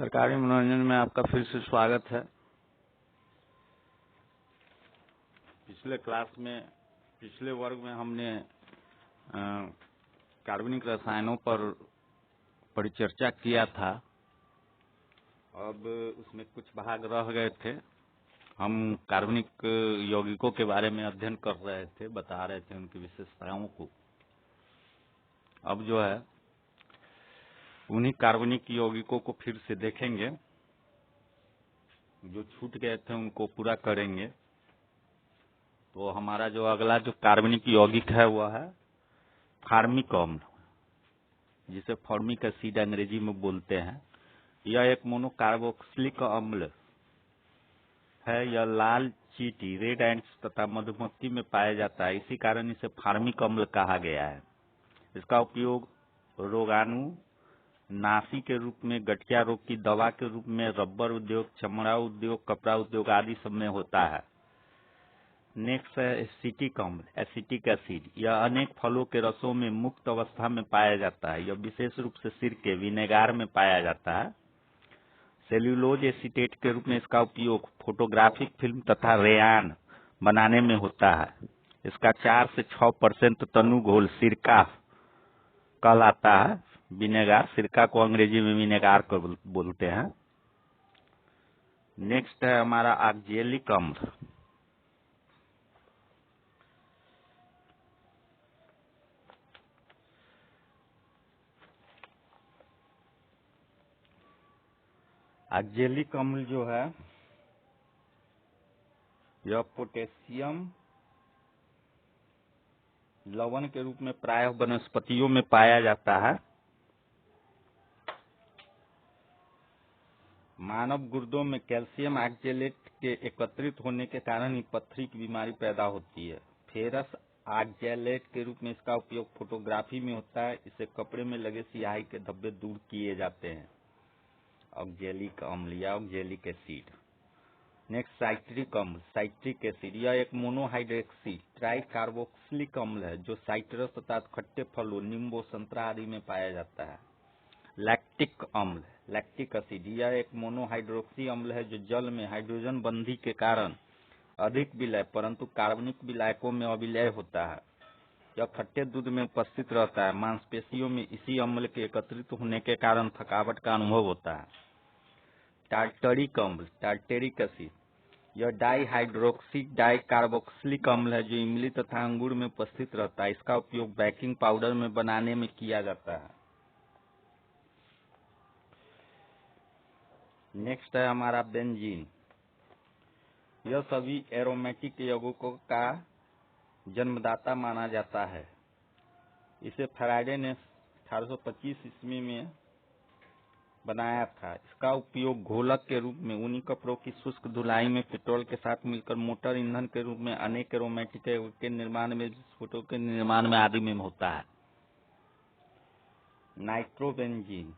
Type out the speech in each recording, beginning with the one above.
सरकारी मनोरंजन में आपका फिर से स्वागत है। पिछले वर्ग में हमने कार्बनिक रसायनों पर परिचर्चा किया था। अब उसमें कुछ भाग रह गए थे। हम कार्बनिक यौगिकों के बारे में अध्ययन कर रहे थे, बता रहे थे उनकी विशेषताओं को। अब जो है उन्हीं कार्बनिक यौगिकों को फिर से देखेंगे, जो छूट गए थे उनको पूरा करेंगे। तो हमारा जो अगला जो कार्बनिक यौगिक है वह है फार्मिक अम्ल, जिसे फॉर्मिक एसिड अंग्रेजी में बोलते हैं। यह एक मोनोकार्बोक्सिलिक अम्ल है। यह लाल चींटी, रेड एंट्स तथा मधुमक्खी में पाया जाता है। इसी कारण इसे फार्मिक अम्ल कहा गया है। इसका उपयोग रोगाणु नाशी के रूप में, गठिया रोग की दवा के रूप में, रबर उद्योग, चमड़ा उद्योग, कपड़ा उद्योग आदि सब में होता है। नेक्स्ट है एसिटिक अम्ल, एसिटिक एसिड। यह अनेक फलों के रसों में मुक्त अवस्था में पाया जाता है। यह विशेष रूप से सिरके, विनेगार में पाया जाता है। सेल्यूलोज एसीटेट के रूप में इसका उपयोग फोटोग्राफिक फिल्म तथा रेयान बनाने में होता है। इसका 4 से 6% तनु घोल सिरका कहलाता है। विनेगार, सिरका को अंग्रेजी में विनेगार को बोलते हैं। नेक्स्ट है हमारा ऑक्जेलिक अम्ल। ऑक्जेलिक अम्ल जो है यह पोटेशियम लवण के रूप में प्रायः वनस्पतियों में पाया जाता है। मानव गुर्दों में कैल्शियम ऑक्जेलेट के एकत्रित होने के कारण ही पथरी की बीमारी पैदा होती है। फेरस ऑक्जेलेट के रूप में इसका उपयोग फोटोग्राफी में होता है। इसे कपड़े में लगे स्याही के धब्बे दूर किए जाते हैं। ऑक्जेलिक अम्ल या ऑक्जेलिक एसिड। नेक्स्ट साइट्रिक अम्ल, साइट्रिक एसिड। यह एक मोनोहाइड्रोक्सी ट्राइकार्बोक्सिलिक अम्ल है जो साइट्रस तथा खट्टे फलों, नींबू, संतरा आदि में पाया जाता है। लैक्टिक अम्ल, लैक्टिक एसिड। यह एक मोनोहाइड्रोक्सी अम्ल है जो जल में हाइड्रोजन बंधी के कारण अधिक विलय परंतु कार्बनिक विलायकों में अविलय होता है। यह खट्टे दूध में उपस्थित रहता है। मांसपेशियों में इसी अम्ल के एकत्रित होने के कारण थकावट का अनुभव होता है। टार्टरिक अम्ल, टार्टेरिक एसिड। यह डाइहाइड्रोक्सी डाइकार्बोक्सिलिक अम्ल है जो इमली तथा अंगूर में उपस्थित रहता है। इसका उपयोग बेकिंग पाउडर में बनाने में किया जाता है। नेक्स्ट है हमारा बेंजीन। यह सभी एरोमेटिक यौगिकों का जन्मदाता माना जाता है। इसे फैराडे ने 1825 ईस्वी में बनाया था। इसका उपयोग घोलक के रूप में ऊनी कपड़ों की शुष्क धुलाई में पेट्रोल के साथ मिलकर मोटर ईंधन के रूप में, अनेक एरोमेटिक यौगिक के निर्माण में, विस्फोटों के निर्माण में आदि में होता है। नाइट्रोबेंजीन,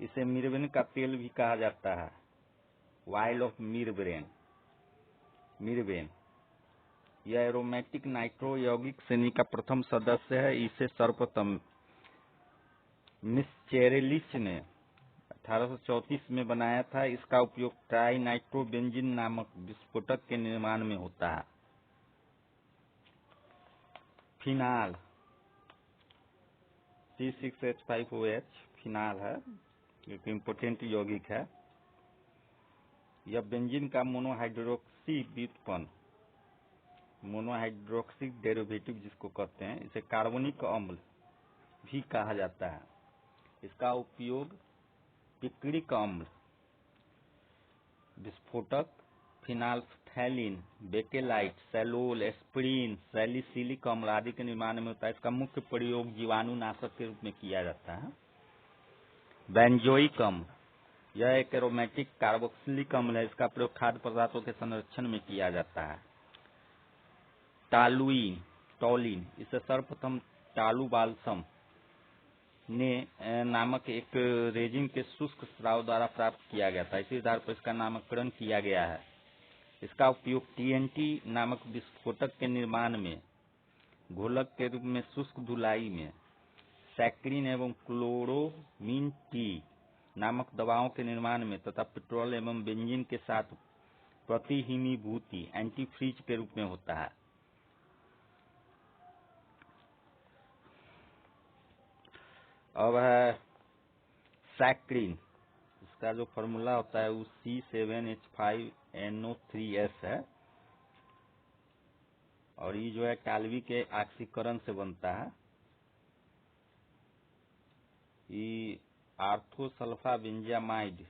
इसे मिर्वेन का तेल भी कहा जाता है। Oil of mirbane, mirbane. यह एरोमेटिक नाइट्रो यौगिक श्रेणी का प्रथम सदस्य है। इसे सर्वप्रथम मिस चेरेलिच ने 1834 में बनाया था। इसका उपयोग ट्राई नाइट्रोबेंजीन नामक विस्फोटक के निर्माण में होता है। फिनाल, C6H5OH फिनाल है, एक इम्पोर्टेंट यौगिक है। यह बेंजीन का मोनोहाइड्रोक्सी व्युत्पन्न, मोनोहाइड्रोक्सी डेरिवेटिव जिसको कहते हैं, इसे कार्बनिक अम्ल भी कहा जाता है। इसका उपयोग पिक्रिक अम्ल, विस्फोटक, फिनाल्फथैलीन, बेकेलाइट, सैलोल, एस्पिरिन, सैलिसिलिक अम्ल आदि के निर्माण में होता है। इसका मुख्य प्रयोग जीवाणुनाशक के रूप में किया जाता है। बेंजोइक अम्ल, यह एक एरोमेटिक कार्बोक्सिलिक अम्ल है। इसका प्रयोग खाद्य पदार्थों के संरक्षण में किया जाता है। टॉलुइन, टॉलिन, इसे सर्वप्रथम टालू बाल्सम ने नामक एक रेजिन के शुष्क स्राव द्वारा प्राप्त किया गया था। इसी आधार पर इसका नामकरण किया गया है। इसका उपयोग TNT नामक विस्फोटक के निर्माण में, घोलक के रूप में शुष्क धुलाई में, सैक्रिन एवं क्लोरोमीन टी नामक दवाओं के निर्माण में तथा पेट्रोल एवं बेंजीन के साथ प्रतिहिमीभूति एंटीफ्रीज के रूप में होता है। अब है सैक्रिन, इसका जो फॉर्मूला होता है वो C7H5NO3S है और ये जो है टालवी के ऑक्सीकरण से बनता है। ये आर्थोसल्फाबेंजामाइड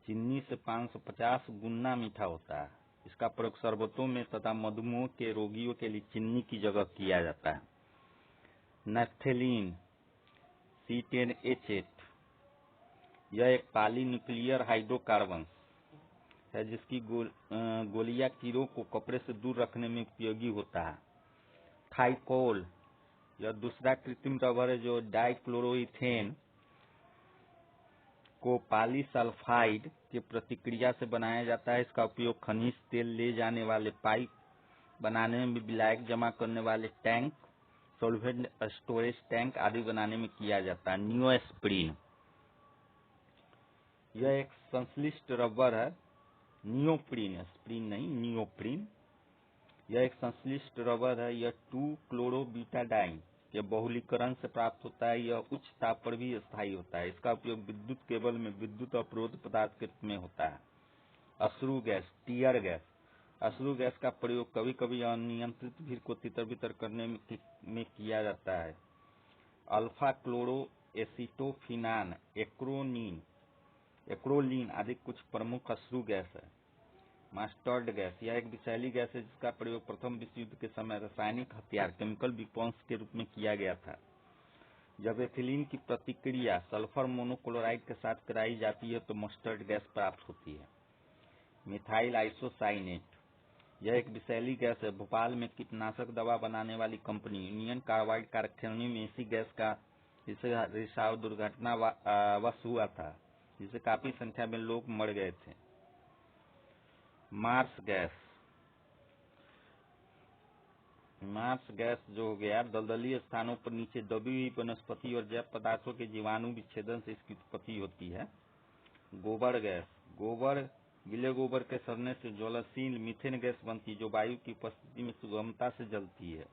चीनी से 550 गुना मीठा होता है। इसका प्रयोग शरबतों में तथा मधुमेह के रोगियों के लिए चीनी की जगह किया जाता है। नैफ्थेलीन C10H8 यह एक पॉलीन्यूक्लियर हाइड्रोकार्बन है जिसकी गोलियां कीड़ों को कपड़े से दूर रखने में उपयोगी होता है। थाइकोल यह दूसरा कृत्रिम रबर है जो डाइक्लोरोइथेन को पॉलीसल्फाइड के प्रतिक्रिया से बनाया जाता है। इसका उपयोग खनिज तेल ले जाने वाले पाइप बनाने में, विलायक जमा करने वाले टैंक, सॉल्वेंट स्टोरेज टैंक आदि बनाने में किया जाता है। नियोस्प्रीन यह एक संश्लिष्ट रबर है। नियोप्रीन, स्प्रीन नहीं, नियोप्रीन यह एक संश्लिष्ट रबर है। यह 2-क्लोरोबिटाडाइन के बहुलीकरण से प्राप्त होता है। यह उच्च ताप पर भी स्थायी होता है। इसका उपयोग विद्युत केबल में विद्युत अवरोध पदार्थ के रूप में होता है। अश्रु गैस, टीयर गैस। अश्रु गैस का प्रयोग कभी कभी अनियंत्रित भीड़ को तितर-बितर करने में किया जाता है। अल्फा क्लोरो एसिटोफिनान, एक्रोलीन आदि कुछ प्रमुख अश्रु गैस है। मस्टर्ड गैस यह एक विषैली गैस है जिसका प्रयोग प्रथम विश्व युद्ध के समय रासायनिक हथियार केमिकल वेपन्स के रूप में किया गया था। जब एथिलीन की प्रतिक्रिया सल्फर मोनोक्लोराइड के साथ कराई जाती है तो मस्टर्ड गैस प्राप्त होती है। मिथाइल आइसोसाइनेट यह एक विषैली गैस है। भोपाल में कीटनाशक दवा बनाने वाली कंपनी यूनियन कार्बाइड कारखाने में इसी गैस का रिसाव दुर्घटनावश हुआ था जिससे काफी संख्या में लोग मर गए थे। मार्स गैस जो हो गया, दलदली स्थानों पर नीचे दबी हुई वनस्पति और जैव पदार्थों के जीवाणु विच्छेदन से इसकी उत्पत्ति होती है। गोबर गैस, गीले गोबर के सड़ने से ज्वलनशील मीथेन गैस बनती है जो वायु की उपस्थिति में सुगमता से जलती है।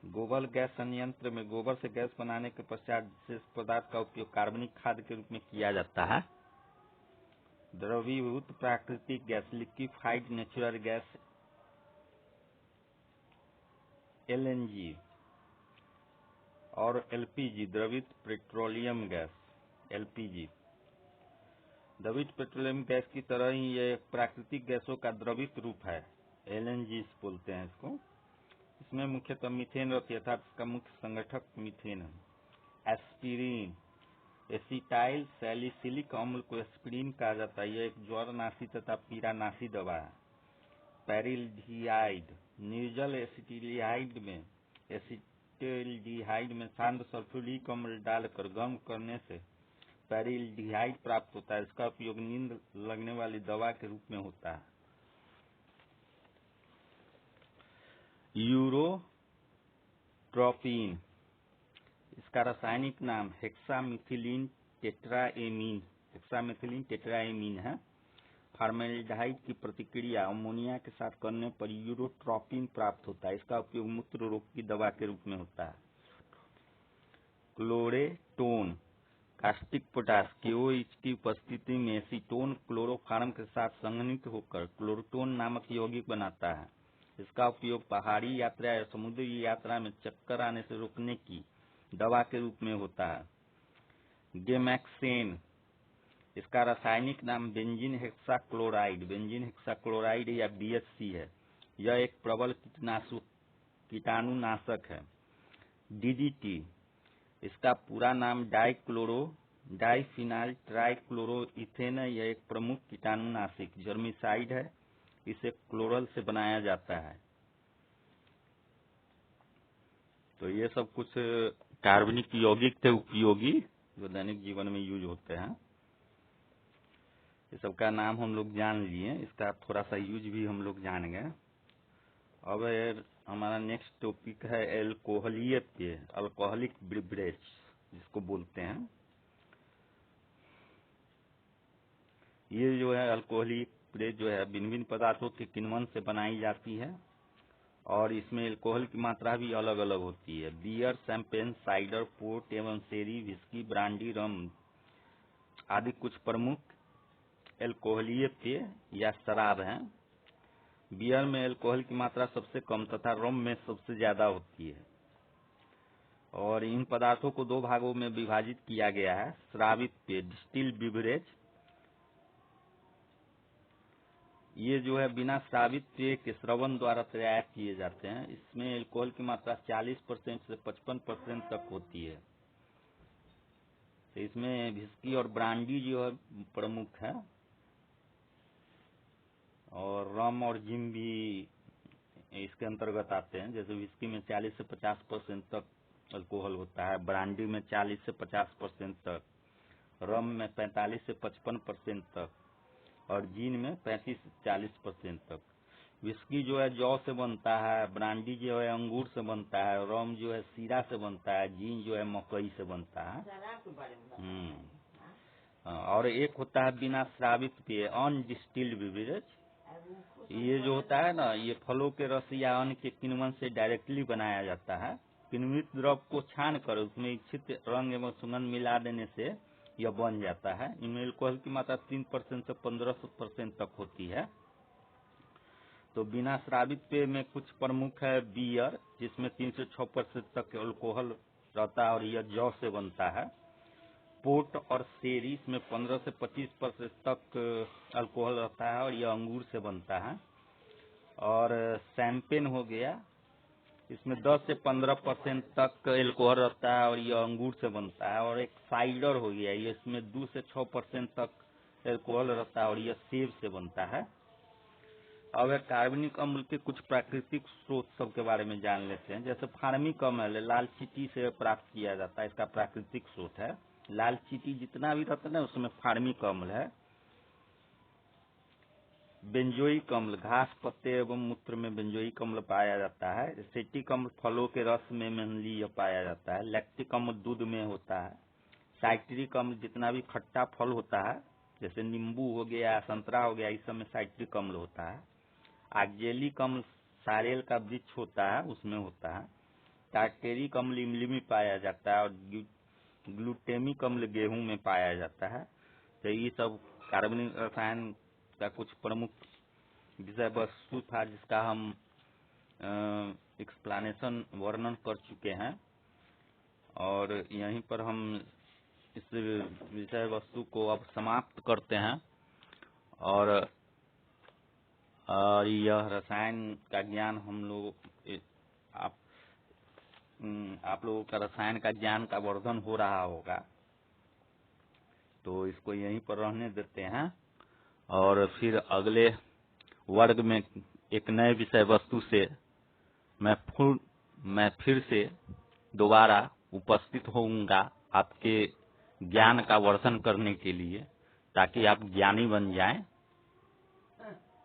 गोबर गैस संयंत्र में गोबर से गैस बनाने के पश्चात शेष पदार्थ का उपयोग कार्बनिक खाद के रूप में किया जाता है। द्रवीभूत प्राकृतिक gas, liquefied natural gas LNG और LPG, द्रवित पेट्रोलियम गैस LPG। द्रवित पेट्रोलियम गैस की तरह ही यह प्राकृतिक गैसों का द्रवित रूप है, LNG बोलते हैं इसको। इसमें मुख्यतः मीथेन रहती है अर्थात इसका मुख्य संगठक मीथेन है। एस्पिरिन, एसिटाइल सैलिसिलिक अम्ल को एस्पिरिन कहा जाता है। यह एक ज्वरनाशी तथा पीड़ानाशी दवा है। पैरिल्डिहाइड, निर्जल एसिटिल्डिहाइड में शांत सल्फ्यूरिक अम्ल डालकर गर्म करने से पैरिल्डिहाइड प्राप्त होता है। इसका उपयोग नींद लगने वाली दवा के रूप में होता है। यूरोट्रोपिन, इसका रासायनिक नाम हेक्सामेथिलीन टेट्राएमीन है। फॉर्मेल्डिहाइड की प्रतिक्रिया अमोनिया के साथ करने पर यूरोट्रोपिन प्राप्त होता है। इसका उपयोग मूत्र रोग की दवा के रूप में होता है। क्लोरेटोन, कास्टिक पोटाश KOH की उपस्थिति में एसीटोन क्लोरोफॉर्म के साथ संघनित होकर क्लोरोटोन नामक यौगिक बनाता है। इसका उपयोग पहाड़ी यात्रा या समुद्री यात्रा में चक्कर आने से रोकने की दवा के रूप में होता है। गेमैक्सेन, इसका रासायनिक नाम बेंजीन हेक्साक्लोराइड या BHC है। यह एक प्रबल कीटाणुनाशक है। DDT, इसका पूरा नाम डाइफिनाइल ट्राइक्लोरोइथेन है। यह एक प्रमुख कीटाणुनाशक जर्मिसाइड है। इसे क्लोरल से बनाया जाता है। तो ये सब कुछ कार्बनिक यौगिक थे उपयोगी जो दैनिक जीवन में यूज होते हैं। ये सब का नाम हम लोग जान लिए, इसका थोड़ा सा यूज भी हम लोग जान गए। अब हमारा नेक्स्ट टॉपिक है एल्कोहलीय पेय, अल्कोहलिक ब्रिवरेज जिसको बोलते हैं। ये जो है अल्कोहलिक पेय जो है भिन्न भिन्न पदार्थों के किण्वन से बनाई जाती है और इसमें अल्कोहल की मात्रा भी अलग अलग होती है। बियर, शैंपेन, साइडर, पोर्ट एवं शेरी, विस्की, ब्रांडी, रम आदि कुछ प्रमुख अल्कोहलीय पेय या शराब हैं। बियर में अल्कोहल की मात्रा सबसे कम तथा रम में सबसे ज्यादा होती है और इन पदार्थों को दो भागों में विभाजित किया गया है। श्रावित पेय डिस्टिल्ड बिवरेज, ये जो है बिना श्रावित पेय के श्रवण द्वारा तैयार किए जाते हैं। इसमें अल्कोहल की मात्रा 40% से 55% तक होती है। तो इसमें विस्की और ब्रांडी जो है प्रमुख है और रम और जिम भी इसके अंतर्गत आते हैं। जैसे विस्की में 40 से 50% तक अल्कोहल होता है, ब्रांडी में 40 से 50% तक, रम में 45 से 55% तक और जीन में 35 से 40% तक। विस्की जो है जौ से बनता है, ब्रांडी जो है अंगूर से बनता है, रम जो है सीरा से बनता है, जीन जो है मकई से बनता है। और एक होता है बिना श्रावित पेय अनडिस्टिल्ड बिवरेज। ये जो होता है ना, ये फलों के रस या अन्न के किण्वन से डायरेक्टली बनाया जाता है। किण्वित द्रव को छान कर उसमें इच्छित रंग एवं सुगंध मिला देने से यह बन जाता है। इनमें अल्कोहल की मात्रा 3% से 15% तक होती है। तो बिना श्रावित पेय में कुछ प्रमुख है बियर, जिसमें 3 से 6% तक अल्कोहल रहता है और यह जौ से बनता है। पोर्ट और शेरी, इसमें 15 से 25% तक अल्कोहल रहता है और यह अंगूर से बनता है। और शैंपेन हो गया, इसमें 10 से 15% तक अल्कोहल रहता है और यह अंगूर से बनता है। और एक साइडर हो गया, ये इसमें 2 से 6% तक अल्कोहल रहता है और यह सेब से बनता है। अब कार्बनिक अम्ल के कुछ प्राकृतिक स्रोत सब के बारे में जान लेते हैं। जैसे फार्मिक अम्ल लाल चींटी से प्राप्त किया जाता है, इसका प्राकृतिक स्रोत है। लाल चींटी जितना भी रहता है ना उसमें फार्मिक अम्ल है। बेंजोइक अम्ल, घास, पत्ते एवं मूत्र में बेंजोइक अम्ल पाया जाता है। एसिटिक अम्ल फलों के रस में मेनली यह पाया जाता है। लैक्टिक अम्ल दूध में होता है। साइट्रिक अम्ल जितना भी खट्टा फल होता है, जैसे नींबू हो गया, संतरा हो गया, इस सब में साइट्रिक अम्ल होता है। ऑक्जेलिक अम्ल सारेल का वृक्ष होता है, उसमें होता है। टार्टेरिक अम्ल इमली में पाया जाता है और ग्लूटेमिक अम्ल गेहूं में पाया जाता है। तो ये सब कार्बनिक रसायन का कुछ प्रमुख विषय वस्तु था जिसका हम एक्सप्लेनेशन वर्णन कर चुके हैं और यहीं पर हम इस विषय वस्तु को अब समाप्त करते हैं। और यह रसायन का ज्ञान हम लोग आप लोगों का रसायन का ज्ञान का वर्धन हो रहा होगा, तो इसको यहीं पर रहने देते हैं और फिर अगले वर्ग में एक नए विषय वस्तु से मैं फिर से दोबारा उपस्थित होऊंगा आपके ज्ञान का वर्धन करने के लिए, ताकि आप ज्ञानी बन जाएं।